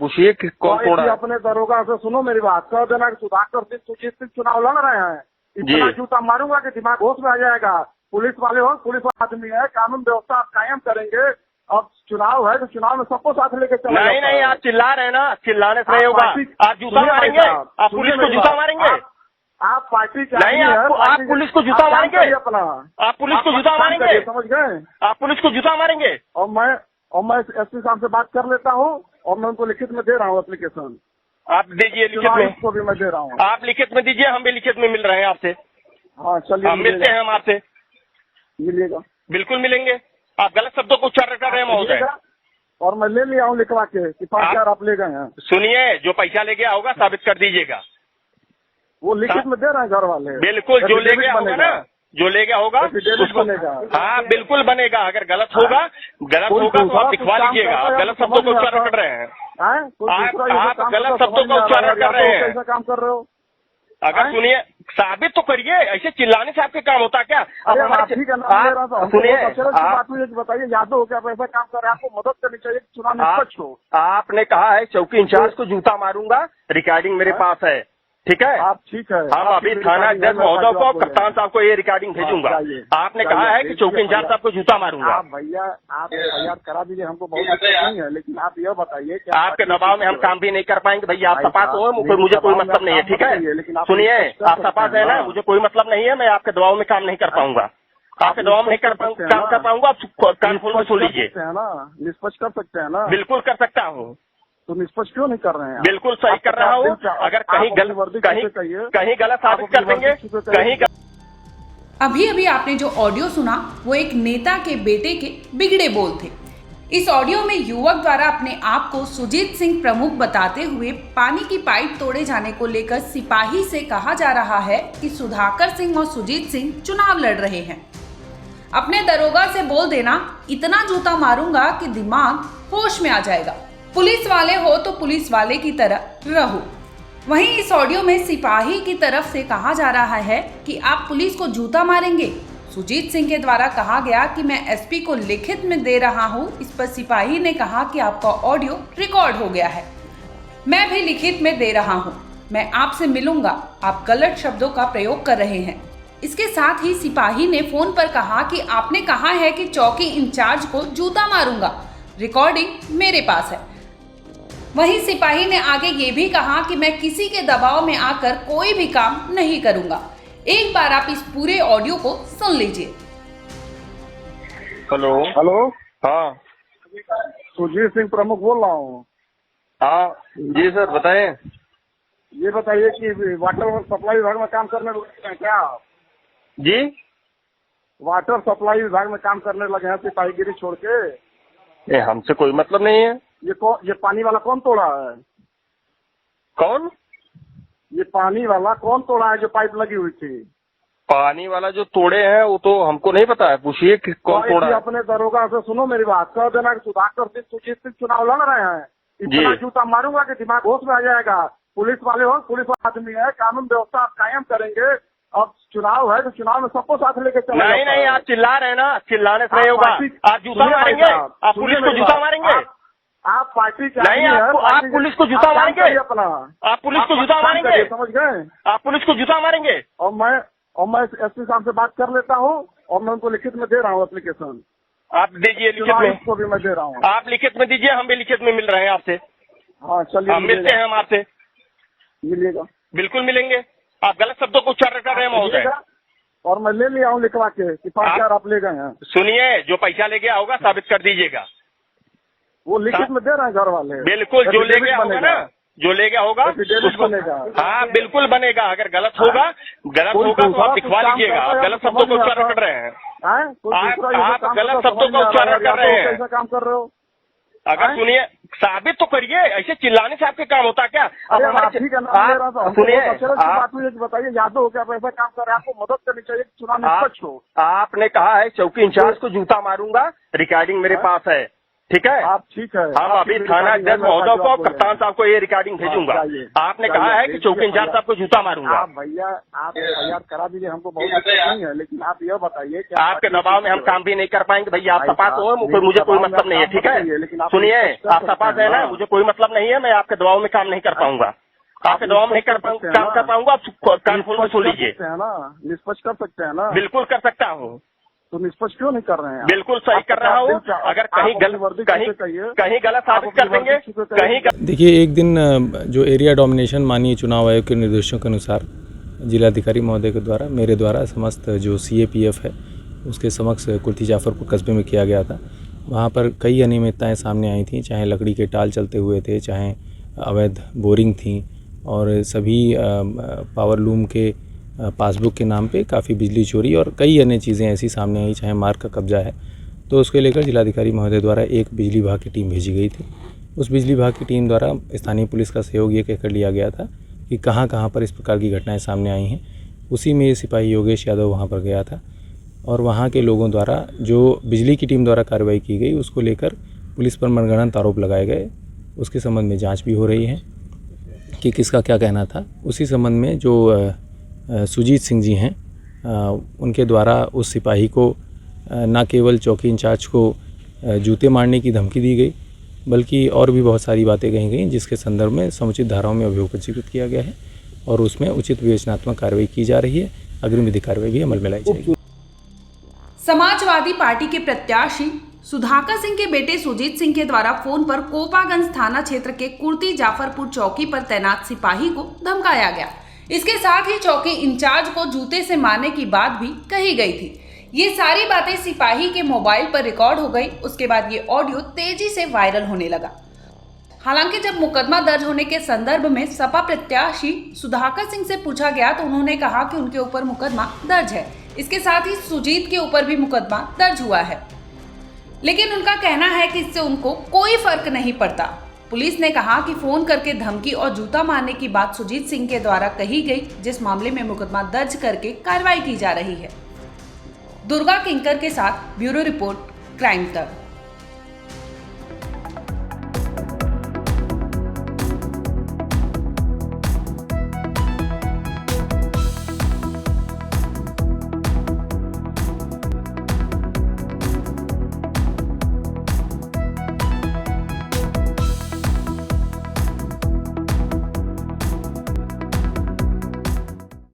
पूछिए कि कौन तोड़ा है? अपने दरोगा से सुनो मेरी बात, कह देना कि सुधाकर सिंह सुजीत सिंह चुनाव लड़ रहे हैं, इतना जूता मारूंगा कि दिमाग होश में आ जाएगा। पुलिस वाले हो, पुलिस आदमी है, कानून व्यवस्था आप कायम करेंगे। अब चुनाव है तो चुनाव में सबको साथ लेके चले। नहीं, आप चिल्ला रहे हैं ना, चिल्लाने से नहीं होगा। आप जूता मारेंगे, आप पुलिस को जूता मारेंगे। आप पार्टी नहीं, आप पुलिस को जूता मारेंगे अपना, आप पुलिस को जूता मारेंगे, समझ गए? आप पुलिस को जूता मारेंगे। और मैं एसपी साहब से बात कर लेता हूँ और मैं उनको लिखित में दे रहा हूँ एप्लीकेशन। आप दीजिए लिखित में, को भी मैं दे रहा हूँ। आप लिखित में दीजिए, हम भी लिखित में मिल रहे हैं आपसे। हाँ चलिए, हम मिलते हैं, हम आपसे मिलिएगा। बिल्कुल मिलेंगे। आप गलत शब्दों को उच्चारण कर रहे हैं महोदय। और मैं ले लिया हूँ लिखवा के कि 5,000 आप ले गए हैं। सुनिए, जो पैसा ले गया होगा साबित कर दीजिएगा। वो लिखित में दे रहे हैं घर वाले। बिल्कुल, जो ले गया होगा ना, जो ले गया होगा उसको बनेगा। हाँ बिल्कुल बनेगा। अगर गलत होगा तो आप दिखवा लीजिएगा। आप गलत शब्दों का उच्चारण कर रहे हैं। आप गलत शब्दों का उच्चारण कर रहे हैं। कैसा काम कर रहे हो? अगर सुनिए, साबित तो करिए। ऐसे चिल्लाने से आपके काम होता क्या? सुनिए, बात हुई बताइए, यादव हो क्या ऐसा काम कर रहे हैं? आपको मदद करनी चाहिए, चुनाव निष्पक्ष हो। आपने कहा है चौकी इंचार्ज को जूता मारूंगा, रिकॉर्डिंग मेरे पास है, ठीक है? आप ठीक है, हम अभी थाना अध्यक्ष महोदय को, कप्तान साहब को ये रिकॉर्डिंग भेजूंगा। आपने कहा है कि चौकी इंचार्ज साहब को जूता मारूंगा। भैया आप तैयार करा दीजिए, हमको बहुत दिक्कत नहीं है, लेकिन आप यह बताइए कि आपके दबाव में हम काम भी नहीं कर पाएंगे। भैया आप सपास हो, मुझे कोई मतलब नहीं है, ठीक है? सुनिए, आप सपास है ना, मुझे कोई मतलब नहीं है। मैं आपके दबाव में काम नहीं कर पाऊंगा, आपके दबाव में नहीं काम कर पाऊंगा। आप कान खोल सुन लीजिए ना, निष्पक्ष कर सकते हैं ना? बिल्कुल कर सकता हूँ। तो निष्पक्ष क्यों नहीं कर रहे हैं? बिल्कुल सही कर रहा हूँ। अगर कहीं गलत साबित कर देंगे, कहीं अभी अभी आपने जो ऑडियो सुना वो एक नेता के बेटे के बिगड़े बोल थे। इस ऑडियो में युवक द्वारा अपने आप को सुजीत सिंह प्रमुख बताते हुए पानी की पाइप तोड़े जाने को लेकर सिपाही से कहा जा रहा है कि सुधाकर सिंह और सुजीत सिंह चुनाव लड़ रहे हैं। अपने दरोगा से बोल देना, इतना जूता मारूंगा कि दिमाग होश में आ जाएगा। पुलिस वाले हो तो पुलिस वाले की तरह रहो। वहीं इस ऑडियो में सिपाही की तरफ से कहा जा रहा है कि आप पुलिस को जूता मारेंगे। सुजीत सिंह के द्वारा कहा गया कि मैं एसपी को लिखित में दे रहा हूं। इस पर सिपाही ने कहा कि आपका ऑडियो रिकॉर्ड हो गया है, मैं भी लिखित में दे रहा हूं, मैं आपसे मिलूंगा, आप गलत शब्दों का प्रयोग कर रहे हैं। इसके साथ ही सिपाही ने फोन पर कहा कि आपने कहा है कि चौकी इंचार्ज को जूता मारूंगा, रिकॉर्डिंग मेरे पास है। वहीं सिपाही ने आगे ये भी कहा कि मैं किसी के दबाव में आकर कोई भी काम नहीं करूंगा। एक बार आप इस पूरे ऑडियो को सुन लीजिए। हेलो, हाँ सुजीत सिंह प्रमुख बोल रहा हूँ। हाँ जी सर, बताएं। ये बताइए कि वाटर सप्लाई विभाग में काम करने लगे हैं क्या? जी, वाटर सप्लाई विभाग में काम करने लगे हैं सिपाहीगिरी छोड़ के? हमसे कोई मतलब नहीं है। ये पानी वाला कौन तोड़ा है? कौन? ये पानी वाला कौन तोड़ा है जो पाइप लगी हुई थी? पानी वाला जो तोड़े हैं वो तो हमको नहीं पता है, पूछिए कि कौन तोड़ा है। अपने दरोगा से सुनो मेरी बात, कह देना कि सुधाकर सिंह सुजीत सिंह चुनाव लड़ रहे हैं, इतना जूता मारूंगा कि दिमाग होश में आ जाएगा। पुलिस वाले हो, पुलिस आदमी है, कानून व्यवस्था आप कायम करेंगे। अब चुनाव है तो चुनाव में सबको साथ लेके चले। नहीं, आप चिल्ला रहे हैं ना, चिल्लाने से नहीं होगा। आप जूता मारेंगे, आप पुलिस को जूता मारेंगे। आप पार्टी नहीं, आप पुलिस को जूता मारेंगे अपना, आप पुलिस को जूता मारेंगे, समझ गए? आप पुलिस को जूता मारेंगे। और मैं एसपी साहब से बात कर लेता हूँ और मैं उनको लिखित में दे रहा हूँ एप्लीकेशन। आप दीजिए लिखित में, को भी मैं दे रहा हूँ। आप लिखित में दीजिए, हम भी लिखित में मिल रहे हैं आपसे। हाँ चलिए, हम मिलते हैं, हम आपसे मिलिएगा। बिल्कुल मिलेंगे। आप गलत शब्दों को उच्चारण कर रहे हैं महोदय। और मैं ले लिया हूँ लिखवा के कि 5,000 आप ले गए हैं। सुनिए, जो पैसा ले गया होगा साबित कर दीजिएगा। वो लिखित में दे रहे हैं घर वाले। बिल्कुल, जो ले गया होगा ना, जो ले गया होगा उसको बनेगा। हाँ बिल्कुल बनेगा। अगर गलत होगा तो आप दिखवा लीजिएगा। आप गलत शब्दों का उच्चारण कर रहे हैं। आप गलत शब्दों का उच्चारण कर रहे हैं। कैसा काम कर रहे हो? अगर सुनिए, साबित तो करिए। ऐसे चिल्लाने से आपके काम होता क्या? सुनिए, बात हुई बताइए, यादव हो क्या ऐसा काम कर रहे हैं? आपको मदद करनी चाहिए, चुनाव निष्पक्ष हो। आपने कहा है चौकी इंचार्ज को जूता मारूंगा, रिकॉर्डिंग मेरे पास है, ठीक है। आप ठीक है, हम अभी थाना अध्यक्ष महोदय को कप्तान साहब को ये रिकॉर्डिंग भेजूंगा। आपने कहा है कि चौकी इंचार्ज साहब को जूता मारूंगा। आप भैया आप एफआईआर करा दीजिए, हमको बहुत दिक्कत नहीं है, लेकिन आप यह बताइए कि आपके दबाव में हम काम भी नहीं कर पाएंगे भैया। आप सपा तो है, मुझे कोई मतलब नहीं है, ठीक है। सुनिए, आप सपा से है ना, मुझे कोई मतलब नहीं है, मैं आपके दबाव में काम नहीं कर पाऊंगा। आपके दबाव में नहीं काम कर पाऊंगा। आप कान खोल के सुन लीजिए। निष्पक्ष कर सकते हैं ना? बिल्कुल कर सकता हूँ। तो निष्पक्ष क्यों नहीं कर रहे हैं? बिल्कुल सही कर रहा हूँ। अगर कहीं गलत साबित कर देंगे, कहीं देखिए, एक दिन जो एरिया डोमिनेशन माननीय चुनाव आयोग के निर्देशों के अनुसार जिलाधिकारी महोदय के द्वारा मेरे द्वारा समस्त जो CAPF है उसके समक्ष कुर्ती जाफरपुर कस्बे में किया गया था। वहाँ पर कई अनियमितताएं सामने आई थी, चाहे लकड़ी के टाल चलते हुए थे, चाहे अवैध बोरिंग थी, और सभी पावर लूम के पासबुक के नाम पे काफ़ी बिजली चोरी और कई अन्य चीज़ें ऐसी सामने आई, चाहे मार्ग का कब्जा है। तो उसके लेकर जिलाधिकारी महोदय द्वारा एक बिजली विभाग की टीम भेजी गई थी। उस बिजली विभाग की टीम द्वारा स्थानीय पुलिस का सहयोग ये कहकर लिया गया था कि कहाँ कहाँ पर इस प्रकार की घटनाएं सामने आई हैं। उसी में सिपाही योगेश यादव वहाँ पर गया था और वहाँ के लोगों द्वारा जो बिजली की टीम द्वारा कार्रवाई की गई उसको लेकर पुलिस पर मनगढ़ंत आरोप लगाए गए। उसके संबंध में जाँच भी हो रही है कि किसका क्या कहना था। उसी संबंध में जो सुजीत सिंह जी हैं, उनके द्वारा उस सिपाही को न केवल चौकी इंचार्ज को जूते मारने की धमकी दी गई, बल्कि और भी बहुत सारी बातें कही गई, जिसके संदर्भ में समुचित धाराओं में अभियोग पंजीकृत किया गया है और उसमें उचित विवेचनात्मक कार्रवाई की जा रही है। अग्रिम विधिक कार्रवाई भी अमल में लाई जाएगी। समाजवादी पार्टी के प्रत्याशी सुधाकर सिंह के बेटे सुजीत सिंह के द्वारा फोन पर कोपागंज थाना क्षेत्र के कुर्ती जाफरपुर चौकी पर तैनात सिपाही को धमकाया गया। इसके साथ ही चौकी इंचार्ज को जूते से मारने की बात भी कही गई थी। ये सारी बातें सिपाही के मोबाइल पर रिकॉर्ड हो गई। उसके बाद ये ऑडियो तेजी से वायरल होने लगा। हालांकि जब मुकदमा दर्ज होने के संदर्भ में सपा प्रत्याशी सुधाकर सिंह से पूछा गया तो उन्होंने कहा कि उनके ऊपर मुकदमा दर्ज है। इसके साथ ही सुजीत के ऊपर भी मुकदमा दर्ज हुआ है, लेकिन उनका कहना है कि इससे उनको कोई फर्क नहीं पड़ता। पुलिस ने कहा कि फोन करके धमकी और जूता मारने की बात सुजीत सिंह के द्वारा कही गई, जिस मामले में मुकदमा दर्ज करके कार्रवाई की जा रही है। दुर्गा किंकर के साथ ब्यूरो रिपोर्ट, क्राइम तक।